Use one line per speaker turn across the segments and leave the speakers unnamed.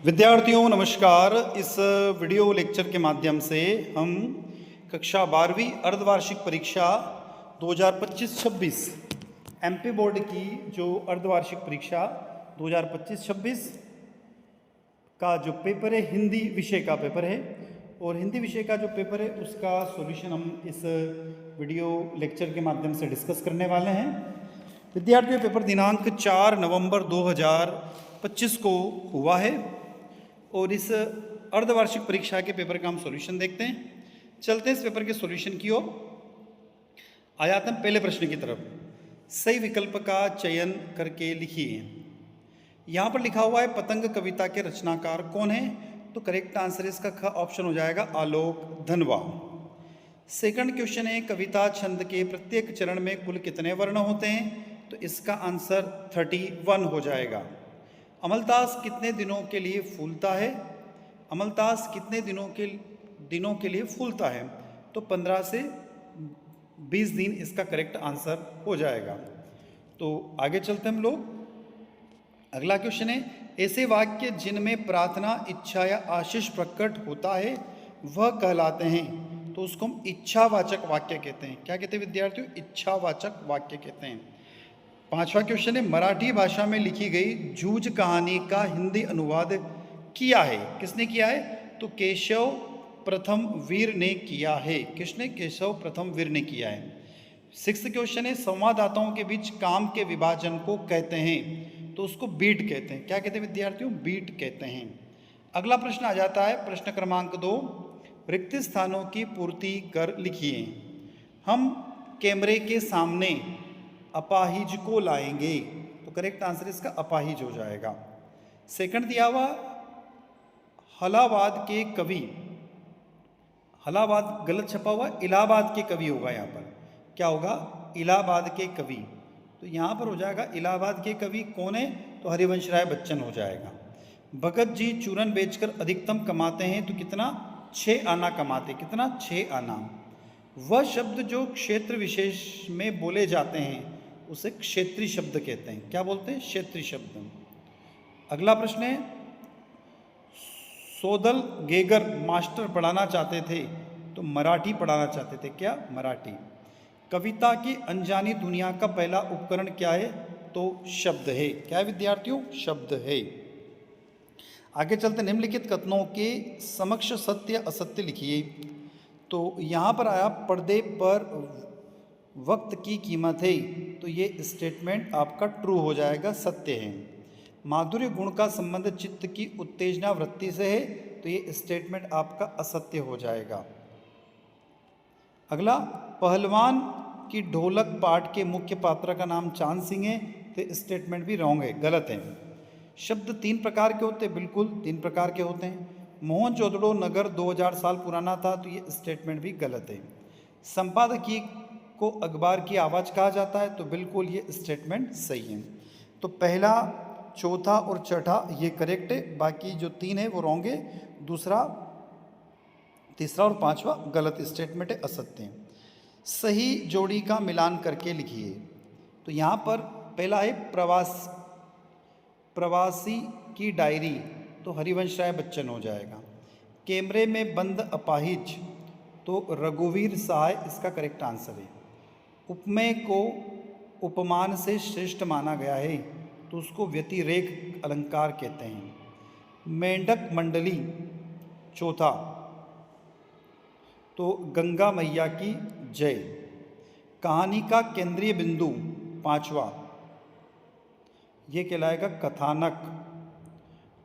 विद्यार्थियों नमस्कार। इस वीडियो लेक्चर के माध्यम से हम कक्षा 12वीं अर्धवार्षिक परीक्षा 2025-26 एमपी बोर्ड की जो अर्धवार्षिक परीक्षा 2025-26 का जो पेपर है, हिंदी विषय का पेपर है, और हिंदी विषय का जो पेपर है उसका सॉल्यूशन हम इस वीडियो लेक्चर के माध्यम से डिस्कस करने वाले हैं। विद्यार्थियों, पेपर दिनांक 4 नवंबर 2025 को हुआ है और इस अर्धवार्षिक परीक्षा के पेपर का हम सॉल्यूशन देखते हैं। चलते हैं इस पेपर के सॉल्यूशन की ओर। आ जाते हैं पहले प्रश्न की तरफ। सही विकल्प का चयन करके लिखिए। यहाँ पर लिखा हुआ है पतंग कविता के रचनाकार कौन है, तो करेक्ट आंसर इसका ख ऑप्शन हो जाएगा आलोक धनवा। सेकंड क्वेश्चन है कविता छंद के प्रत्येक चरण में कुल कितने वर्ण होते हैं, तो इसका आंसर 31 हो जाएगा। अमलतास कितने दिनों के लिए फूलता है, अमलतास कितने दिनों के लिए फूलता है, तो 15 से 20 दिन इसका करेक्ट आंसर हो जाएगा। तो आगे चलते हम लोग। अगला क्वेश्चन है ऐसे वाक्य जिनमें प्रार्थना, इच्छा या आशीष प्रकट होता है वह कहलाते हैं, तो उसको हम इच्छावाचक वाक्य कहते हैं। क्या कहते हैं विद्यार्थियों? इच्छावाचक वाक्य कहते हैं। पांचवा क्वेश्चन है मराठी भाषा में लिखी गई जूझ कहानी का हिंदी अनुवाद किया है, किसने किया है, तो केशव प्रथम वीर ने किया है। किसने? केशव प्रथम वीर ने किया है। सिक्स्थ क्वेश्चन है संवाददाताओं के बीच काम के विभाजन को कहते हैं, तो उसको बीट कहते हैं। क्या कहते हैं विद्यार्थियों? बीट कहते हैं। अगला प्रश्न आ जाता है प्रश्न क्रमांक 2, रिक्त स्थानों की पूर्ति कर लिखिए। हम कैमरे के सामने अपाहिज को लाएंगे, तो करेक्ट आंसर इसका अपाहिज हो जाएगा। सेकंड दिया हुआ हलावाद के कवि, हलावाद गलत छपा हुआ, इलाहाबाद के कवि होगा। यहाँ पर क्या होगा? इलाहाबाद के कवि। तो यहाँ पर हो जाएगा इलाहाबाद के कवि कौन है, तो हरिवंश राय बच्चन हो जाएगा। भगत जी चूरन बेचकर अधिकतम कमाते हैं, तो कितना? 6 आना कमाते। कितना? 6 आना। वह शब्द जो क्षेत्र विशेष में बोले जाते हैं उसे क्षेत्रीय शब्द कहते हैं। क्या बोलते हैं? क्षेत्रीय शब्द। अगला प्रश्न है सोदल गेगर मास्टर पढ़ाना चाहते थे, तो मराठी पढ़ाना चाहते थे। क्या? मराठी। कविता की अनजानी दुनिया का पहला उपकरण क्या है, तो शब्द है। क्या है विद्यार्थियों? शब्द है। आगे चलते निम्नलिखित कथनों के समक्ष सत्य असत्य लिखिए। तो यहाँ पर आया पर्दे पर वक्त की कीमत है, तो ये स्टेटमेंट आपका ट्रू हो जाएगा, सत्य है। माधुर्य गुण का संबंध चित्त की उत्तेजना वृत्ति से है, तो ये स्टेटमेंट आपका असत्य हो जाएगा। अगला पहलवान की ढोलक पाठ के मुख्य पात्र का नाम चांद सिंह है, तो स्टेटमेंट भी रॉन्ग है, गलत है। शब्द 3 प्रकार के होते हैं, बिल्कुल 3 प्रकार के होते हैं। मोहनजोदड़ो नगर 2000 साल पुराना था, तो ये स्टेटमेंट भी गलत है। संपादकीय को अखबार की आवाज़ कहा जाता है, तो बिल्कुल ये स्टेटमेंट सही है। तो पहला, चौथा और छठा ये करेक्ट है, बाकी जो 3 है वो रॉन्ग है। दूसरा, तीसरा और पांचवा गलत स्टेटमेंट है, असत्य है। सही जोड़ी का मिलान करके लिखिए। तो यहाँ पर पहला है प्रवासी की डायरी, तो हरिवंश राय बच्चन हो जाएगा। कैमरे में बंद अपाहिज, तो रघुवीर सहाय इसका करेक्ट आंसर है। उपमेय को उपमान से श्रेष्ठ माना गया है, तो उसको व्यतिरेक अलंकार कहते हैं। मेंढक मंडली चौथा, तो गंगा मैया की जय। कहानी का केंद्रीय बिंदु पांचवा, ये कहलाएगा कथानक।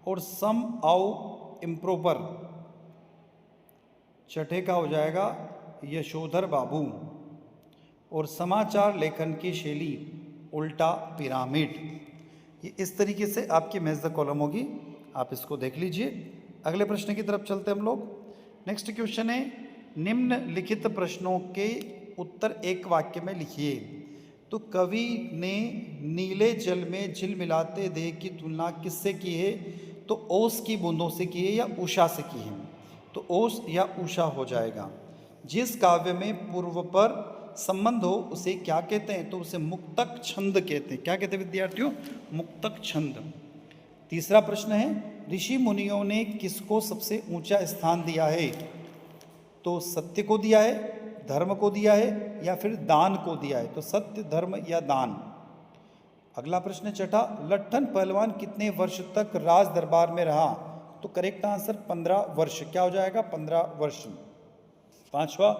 और सम आउ इम्प्रोपर छठे का हो जाएगा यशोधर बाबू। और समाचार लेखन की शैली उल्टा पिरामिड। ये इस तरीके से आपकी मैच द कॉलम होगी, आप इसको देख लीजिए। अगले प्रश्न की तरफ चलते हम लोग। नेक्स्ट क्वेश्चन है निम्नलिखित प्रश्नों के उत्तर एक वाक्य में लिखिए। तो कवि ने नीले जल में झिलमिलाते देह की तुलना किससे की है, तो ओस की बूंदों से की है या उषा से की है, तो ओस या उषा हो जाएगा। जिस काव्य में पूर्व पर संबंध हो उसे क्या कहते हैं, तो उसे मुक्तक छंद कहते हैं। क्या कहते हैं विद्यार्थियों? मुक्तक छंद। तीसरा प्रश्न है ऋषि मुनियों ने किसको सबसे ऊंचा स्थान दिया है? तो सत्य को दिया है, धर्म को दिया है या फिर दान को दिया है? तो सत्य, धर्म या दान। अगला प्रश्न छठा, लट्ठन पहलवान कितने वर्ष तक राज दरबार में रहा? तो करेक्ट आंसर 15 वर्ष। क्या हो जाएगा? 15 वर्ष। पांचवा,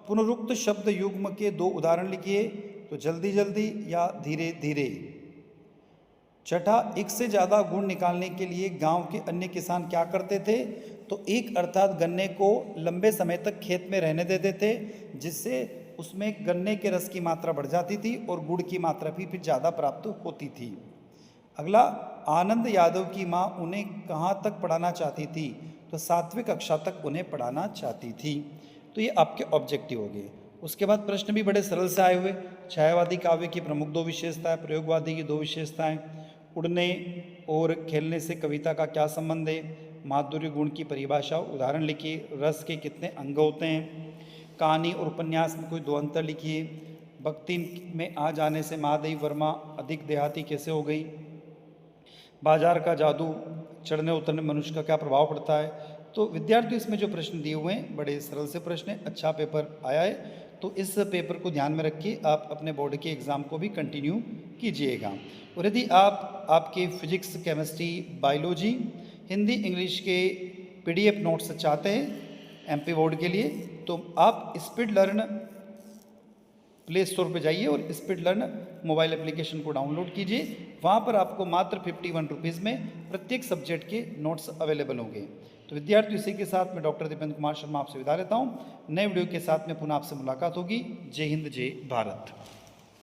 पुनरुक्त शब्द युग्म के 2 उदाहरण लिखिए। तो जल्दी जल्दी या धीरे धीरे। छठा, एक से ज़्यादा गुण निकालने के लिए गांव के अन्य किसान क्या करते थे? तो एक अर्थात गन्ने को लंबे समय तक खेत में रहने देते थे, जिससे उसमें गन्ने के रस की मात्रा बढ़ जाती थी और गुड़ की मात्रा भी फिर ज़्यादा प्राप्त होती थी। अगला, आनंद यादव की माँ उन्हें कहाँ तक पढ़ाना चाहती थी? तो 7वीं कक्षा तक उन्हें पढ़ाना चाहती थी। तो ये आपके ऑब्जेक्टिव हो गए। उसके बाद प्रश्न भी बड़े सरल से आए हुए। छायावादी काव्य की प्रमुख 2 विशेषताएं, प्रयोगवादी की 2 विशेषताएं, उड़ने और खेलने से कविता का क्या संबंध है, माधुर्य गुण की परिभाषा, उदाहरण लिखिए, रस के कितने अंग होते हैं, कहानी और उपन्यास में कोई 2 अंतर लिखिए, भक्ति में आ जाने से महादेवी वर्मा अधिक देहाती कैसे हो गई, बाजार का जादू चढ़ने उतरने मनुष्य का क्या प्रभाव पड़ता है। तो विद्यार्थी इसमें जो प्रश्न दिए हुए हैं बड़े सरल से प्रश्न है, अच्छा पेपर आया है। तो इस पेपर को ध्यान में रखिए, आप अपने बोर्ड के एग्ज़ाम को भी कंटिन्यू कीजिएगा। और यदि आप आपके physics, chemistry, biology, Hindi, English के PDF नोट्स चाहते हैं MP बोर्ड के लिए, तो आप स्पीड लर्न प्ले स्टोर पर जाइए और स्पीड लर्न मोबाइल एप्लीकेशन को डाउनलोड कीजिए। वहाँ पर आपको मात्र 51 रुपीज़ में प्रत्येक सब्जेक्ट के नोट्स अवेलेबल होंगे। तो विद्यार्थियों, इसी के साथ मैं डॉक्टर दीपेंद्र कुमार शर्मा आपसे विदा लेता हूँ। नए वीडियो के साथ में पुनः आपसे मुलाकात होगी। जय हिंद, जय भारत।